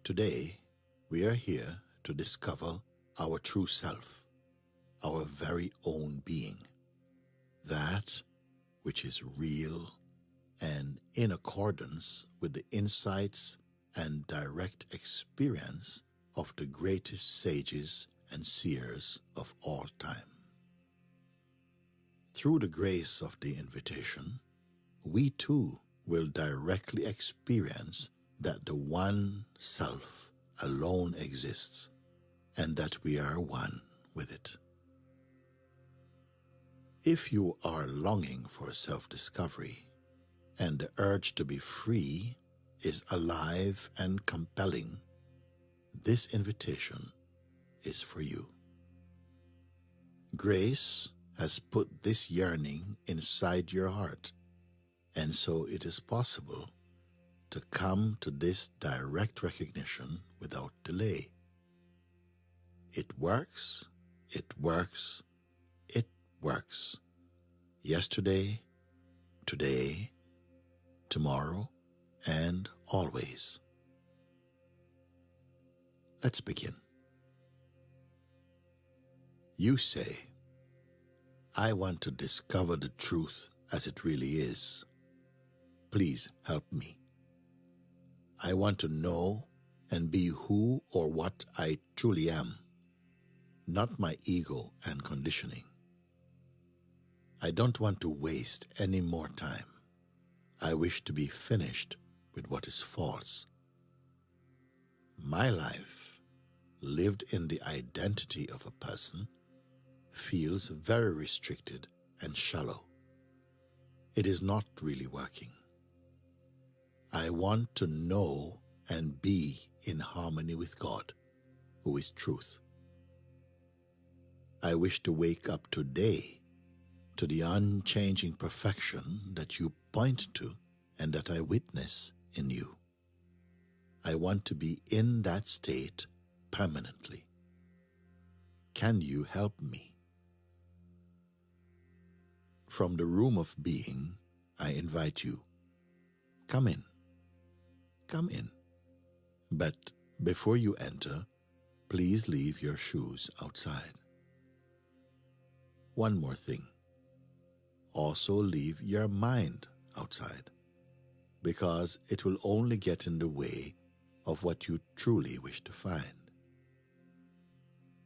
Today, we are here to discover our true self, our very own being, that which is real and in accordance with the insights and direct experience of the greatest sages and seers of all time. Through the grace of the invitation, we too will directly experience that the one self alone exists and that we are one with it. If you are longing for self-discovery and the urge to be free is alive and compelling, this invitation is for you. Grace has put this yearning inside your heart, and so it is possible to come to this direct recognition without delay. It works, it works, it works. Yesterday, today, tomorrow, and always. Let's begin. You say, I want to discover the truth as it really is. Please help me. I want to know and be who or what I truly am, not my ego and conditioning. I don't want to waste any more time. I wish to be finished with what is false. My life, lived in the identity of a person, feels very restricted and shallow. It is not really working. I want to know and be in harmony with God, who is truth. I wish to wake up today to the unchanging perfection that you point to and that I witness in you. I want to be in that state permanently. Can you help me? From the room of being, I invite you. Come in. Come in. But before you enter, please leave your shoes outside. One more thing. Also leave your mind outside, because it will only get in the way of what you truly wish to find.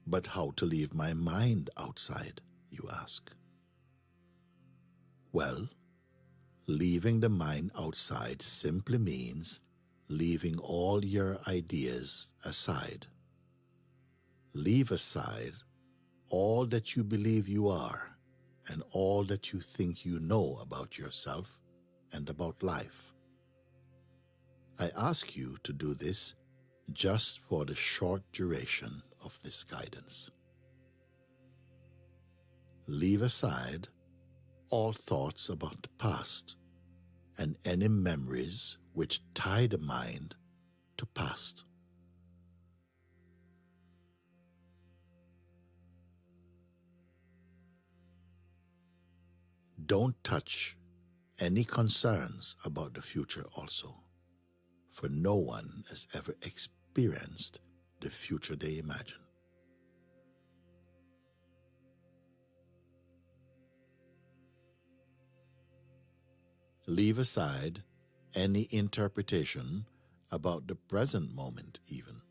But how to leave my mind outside, you ask? Well, leaving the mind outside simply means leaving all your ideas aside. Leave aside all that you believe you are and all that you think you know about yourself and about life. I ask you to do this just for the short duration of this guidance. Leave aside all thoughts about the past and any memories which tie the mind to past. Don't touch any concerns about the future also, for no one has ever experienced the future they imagine. Leave aside any interpretation about the present moment even.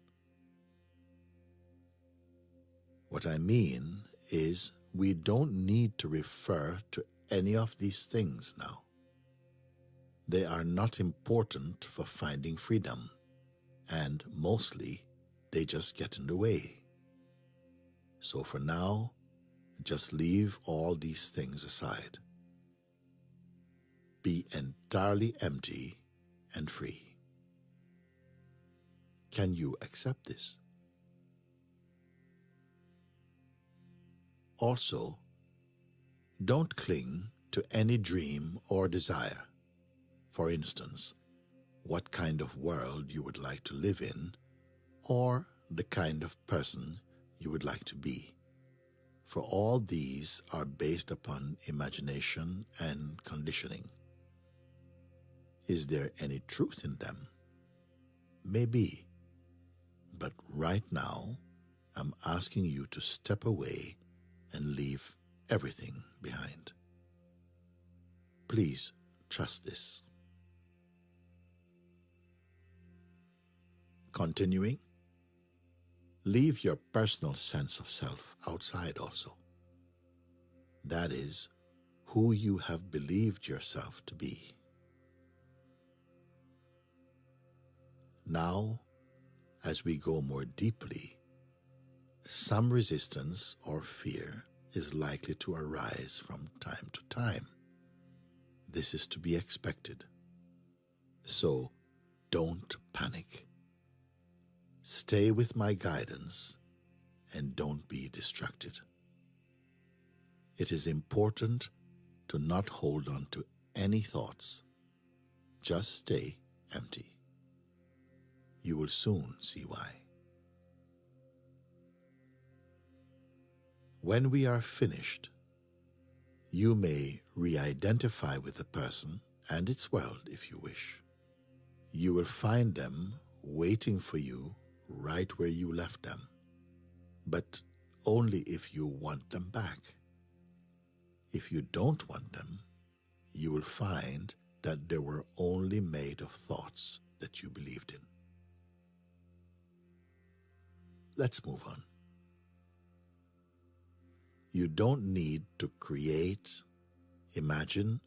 What I mean is we don't need to refer to any of these things now. They are not important for finding freedom, and mostly they just get in the way. So for now, just leave all these things aside. Be entirely empty and free. Can you accept this? Also, don't cling to any dream or desire. For instance, what kind of world you would like to live in, or the kind of person you would like to be. For all these are based upon imagination and conditioning. Is there any truth in them? Maybe, But right now, I'm asking you to step away and leave everything behind. Please trust this. Continuing, leave your personal sense of self outside also. That is, who you have believed yourself to be. Now, as we go more deeply, some resistance or fear is likely to arise from time to time. This is to be expected. So, don't panic. Stay with my guidance and don't be distracted. It is important to not hold on to any thoughts. Just stay empty. You will soon see why. When we are finished, you may re-identify with the person and its world if you wish. You will find them waiting for you right where you left them, but only if you want them back. If you don't want them, you will find that they were only made of thoughts that you believed in. Let's move on. You don't need to create, imagine,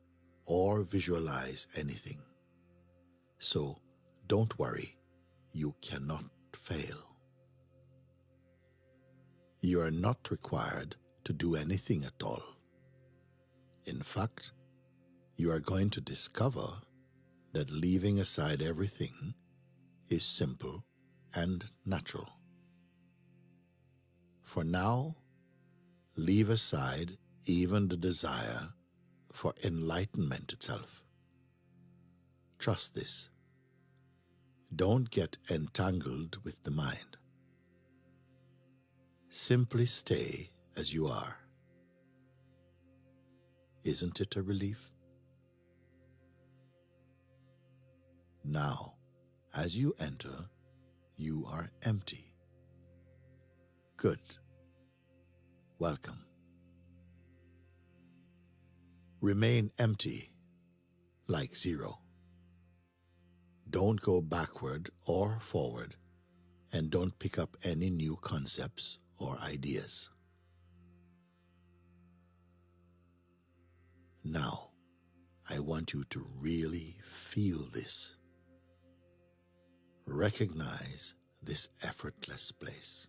or visualize anything. So don't worry, you cannot fail. You are not required to do anything at all. In fact, you are going to discover that leaving aside everything is simple and natural. For now, leave aside even the desire for enlightenment itself. Trust this. Don't get entangled with the mind. Simply stay as you are. Isn't it a relief? Now, as you enter, you are empty. Good. Welcome. Remain empty, like zero. Don't go backward or forward, and don't pick up any new concepts or ideas. Now, I want you to really feel this. Recognize this effortless place.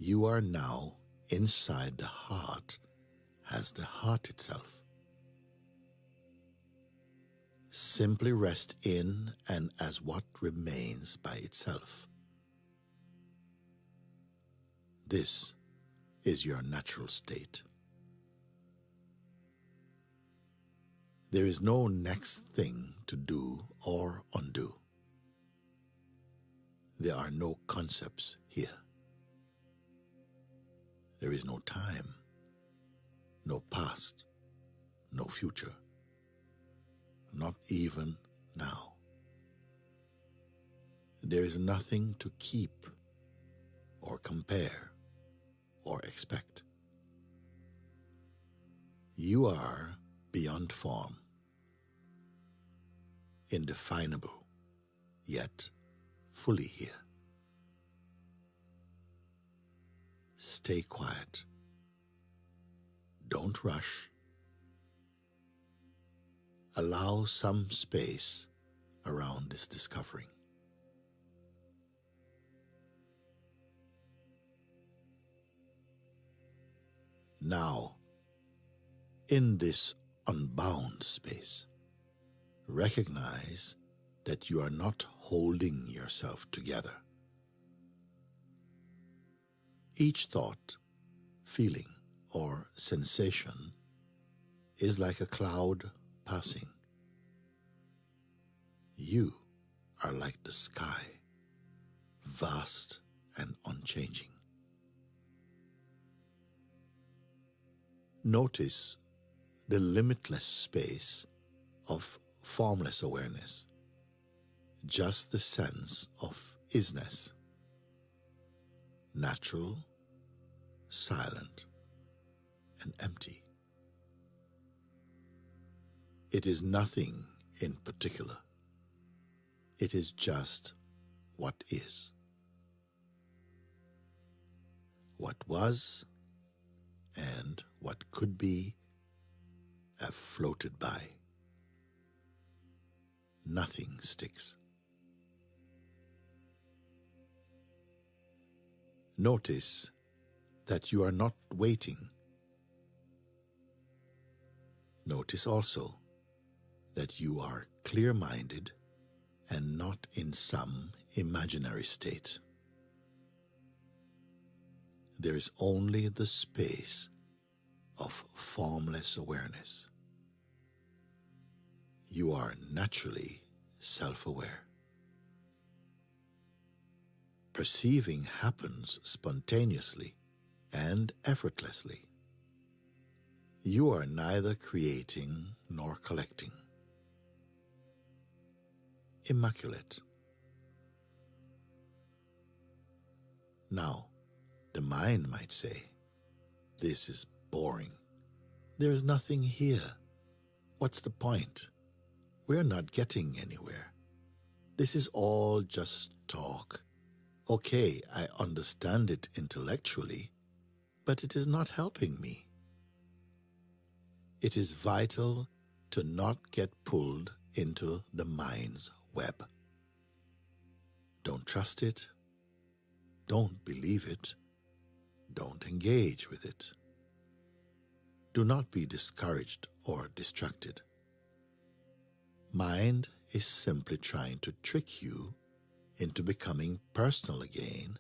You are now inside the heart as the heart itself. Simply rest in and as what remains by itself. This is your natural state. There is no next thing to do or undo. There are no concepts here. There is no time, no past, no future, not even now. There is nothing to keep or compare or expect. You are beyond form, indefinable, yet fully here. Stay quiet. Don't rush. Allow some space around this discovering. Now, in this unbound space, recognize that you are not holding yourself together. Each thought, feeling, or sensation is like a cloud passing. You are like the sky, vast and unchanging. Notice the limitless space of formless awareness. just the sense of isness, natural, silent, and empty. It is nothing in particular. It is just what is. What was and what could be have floated by. Nothing sticks. Notice that you are not waiting. Notice also that you are clear-minded and not in some imaginary state. There is only the space of formless awareness. You are naturally self-aware. Perceiving happens spontaneously and effortlessly. You are neither creating nor collecting. Immaculate. Now, the mind might say, "This is boring. There is nothing here. What's the point? We're not getting anywhere. This is all just talk. Okay, I understand it intellectually, but it is not helping me." It is vital to not get pulled into the mind's web. Don't trust it. Don't believe it. Don't engage with it. Do not be discouraged or distracted. Mind is simply trying to trick you into becoming personal again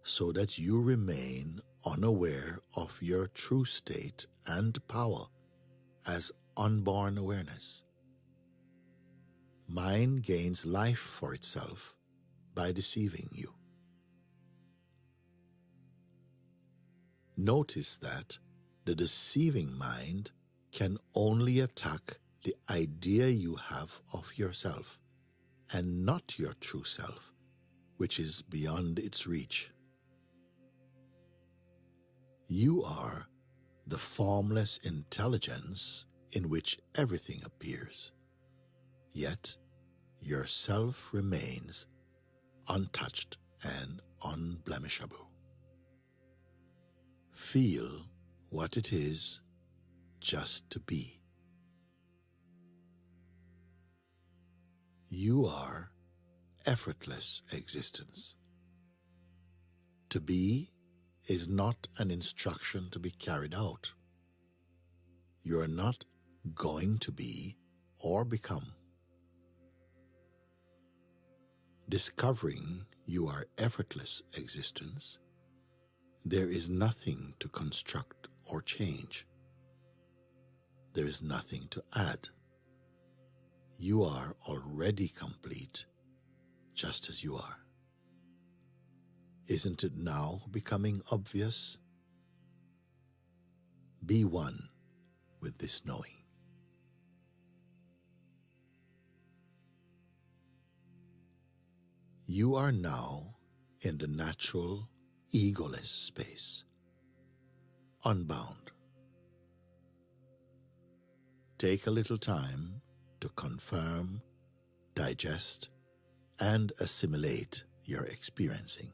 so that you remain unaware of your true state and power as unborn awareness. Mind gains life for itself by deceiving you. Notice that the deceiving mind can only attack the idea you have of yourself and not your true self, which is beyond its reach. You are the formless intelligence in which everything appears, yet your self remains untouched and unblemishable. Feel what it is just to be. You are effortless existence. To be is not an instruction to be carried out. You are not going to be or become. Discovering you are effortless existence, there is nothing to construct or change. There is nothing to add. You are already complete, just as you are. Isn't it now becoming obvious? Be one with this knowing. You are now in the natural, egoless space, unbound. Take a little time to confirm, digest, and assimilate your experiencing.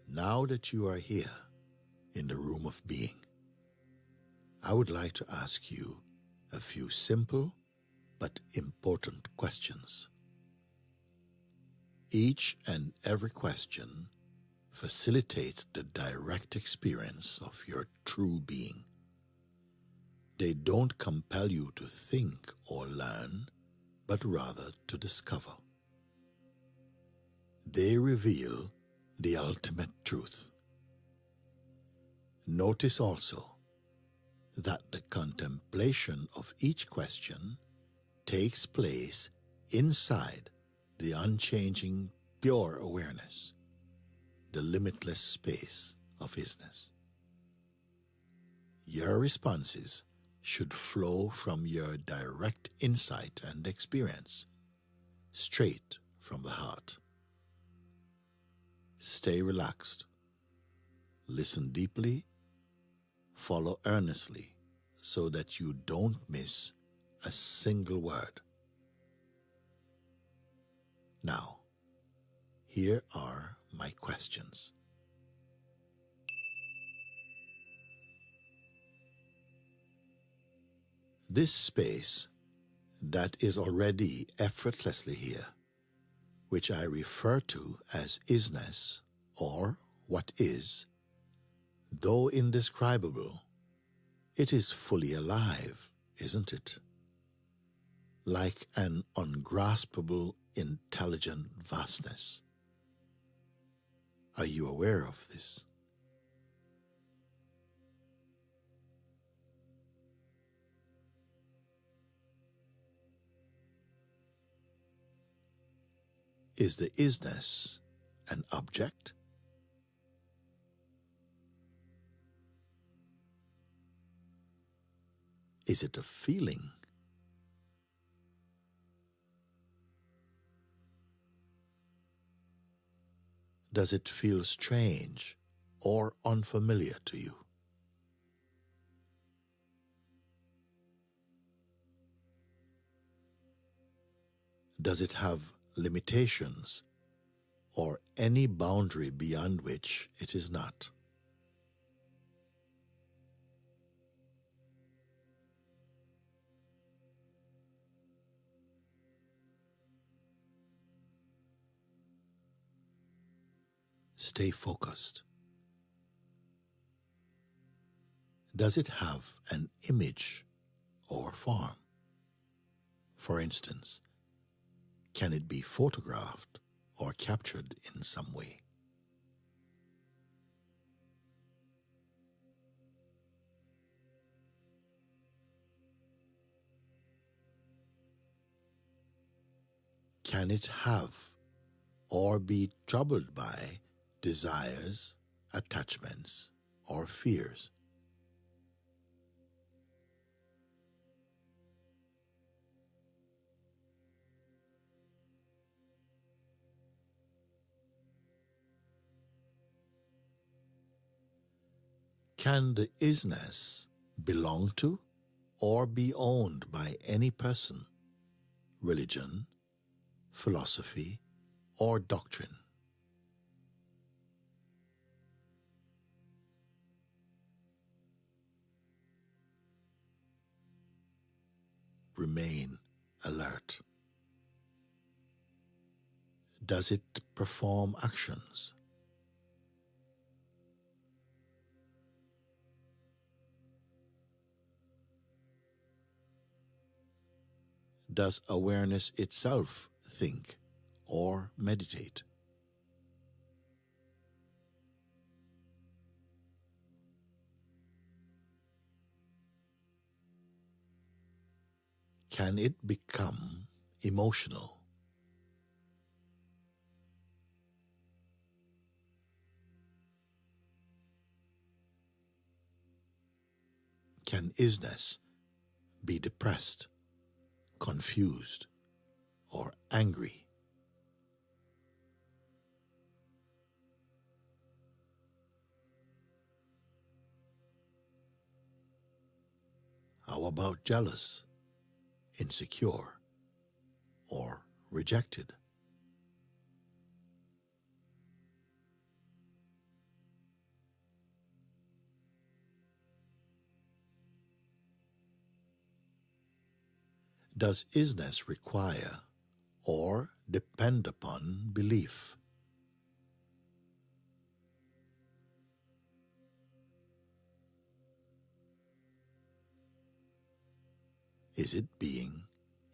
Now that you are here in the room of being, I would like to ask you a few simple but important questions. Each and every question facilitates the direct experience of your true being. They don't compel you to think or learn, but rather to discover. They reveal the ultimate truth. Notice also that the contemplation of each question takes place inside the unchanging, pure awareness, the limitless space of isness. Your responses should flow from your direct insight and experience, straight from the heart. Stay relaxed, listen deeply, follow earnestly so that you don't miss a single word. Now, here are my questions. This space that is already effortlessly here, which I refer to as isness or what is, though indescribable, it is fully alive, isn't it? Like an ungraspable, intelligent vastness. Are you aware of this? Is the isness an object? Is it a feeling? Does it feel strange or unfamiliar to you? Does it have limitations or any boundary beyond which it is not? Stay focused. Does it have an image or form? For instance, can it be photographed or captured in some way? Can it have or be troubled by desires, attachments, or fears? Can the isness belong to or be owned by any person, religion, philosophy, or doctrine? Remain alert. Does it perform actions? Does awareness itself think or meditate? Can it become emotional? Can isness be depressed, confused, or angry? How about jealous, insecure, or rejected? Does isness require or depend upon belief? is it being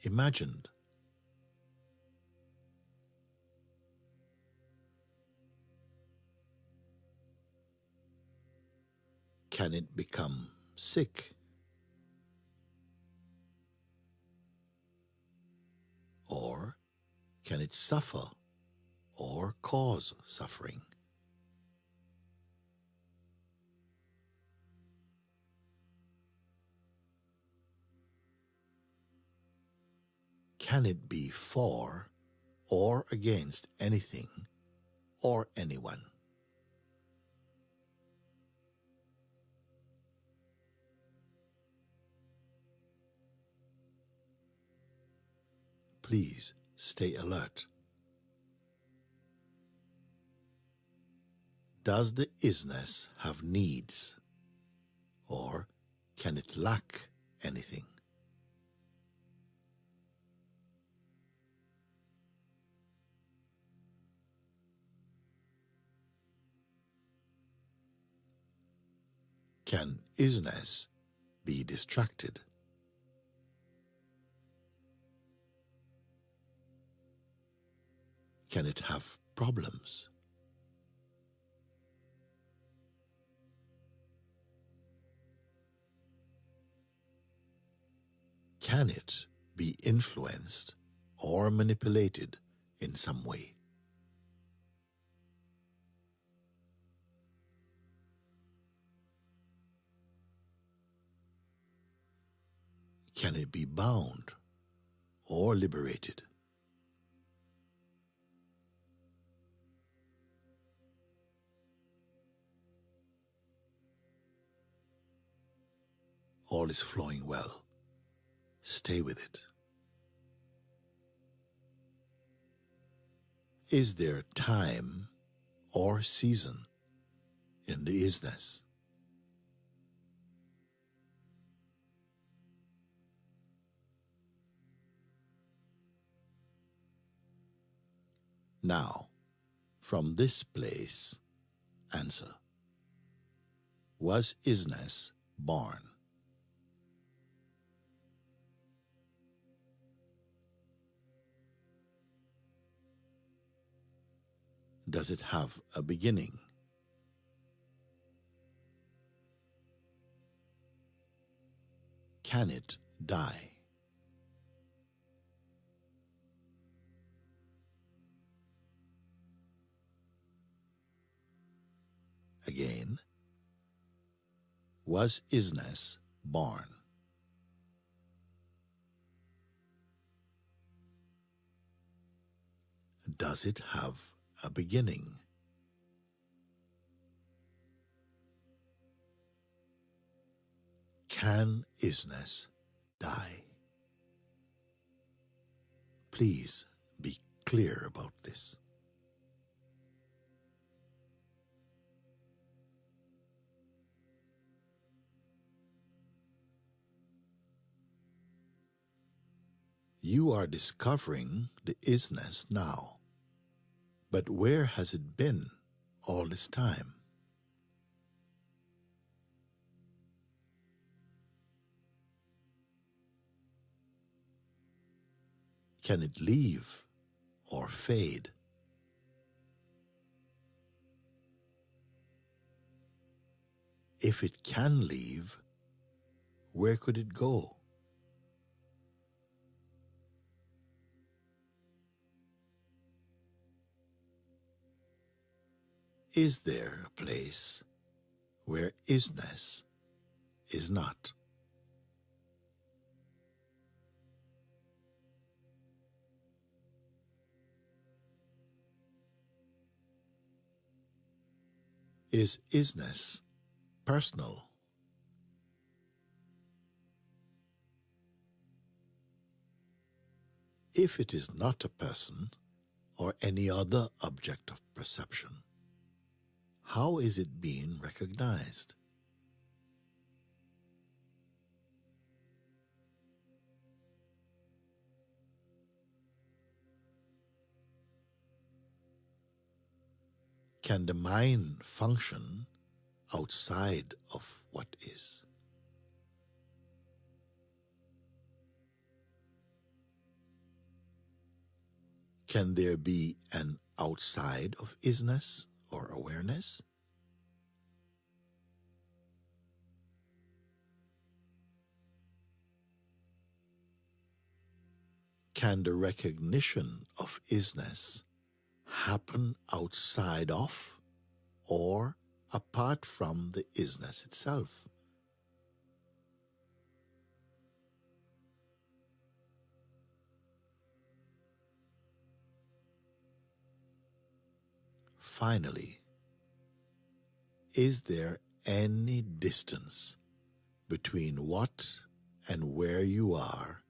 imagined? Can it become sick? Or can it suffer or cause suffering? Can it be for or against anything or anyone? Please stay alert. Does the isness have needs, or can it lack anything? Can isness be distracted? Can it have problems? Can it be influenced or manipulated in some way? Can it be bound or liberated? All is flowing well. Stay with it. Is there time or season in the isness? Now, from this place, answer. Was isness born? Does it have a beginning? Can it die? Again, was isness born? Does it have a beginning? Can isness die? Please be clear about this. You are discovering the isness now. But where has it been all this time? Can it leave or fade? If it can leave, where could it go? Is there a place where isness is not? Is isness personal? If it is not a person or any other object of perception, how is it being recognized? Can the mind function outside of what is? Can there be an outside of isness or awareness? Can the recognition of isness happen outside of or apart from the isness itself? Finally, is there any distance between what and where you are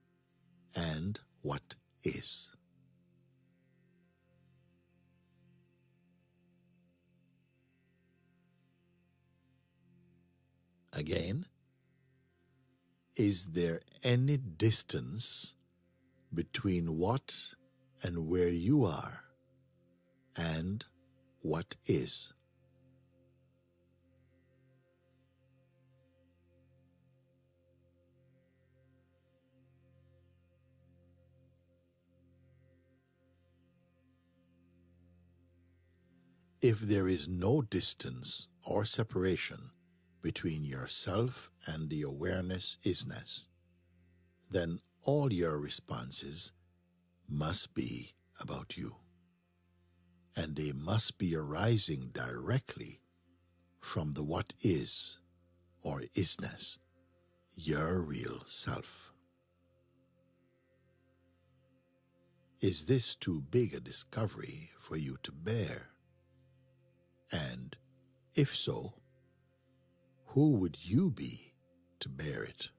and what is? Again, is there any distance between what and where you are and what is? If there is no distance or separation between yourself and the awareness isness, then all your responses must be about you, and they must be arising directly from the what is or isness, your real self. Is this too big a discovery for you to bear? And if so, who would you be to bear it?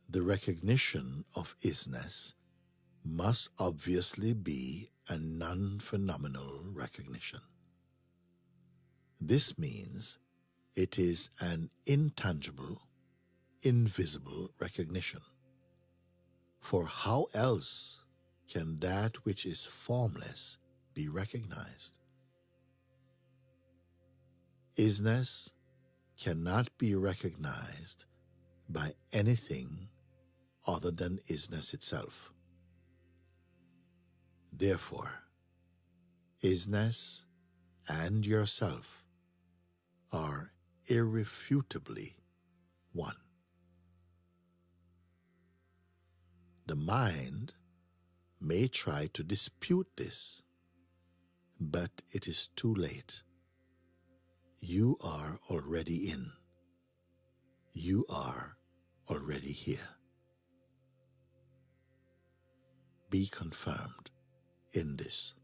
The recognition of isness must obviously be a non-phenomenal recognition. This means it is an intangible, invisible recognition. For how else can that which is formless be recognized? Isness cannot be recognized by anything other than isness itself. Therefore, isness and yourself are irrefutably one. The mind may try to dispute this, but it is too late. You are already in. You are already here. Be confirmed in this.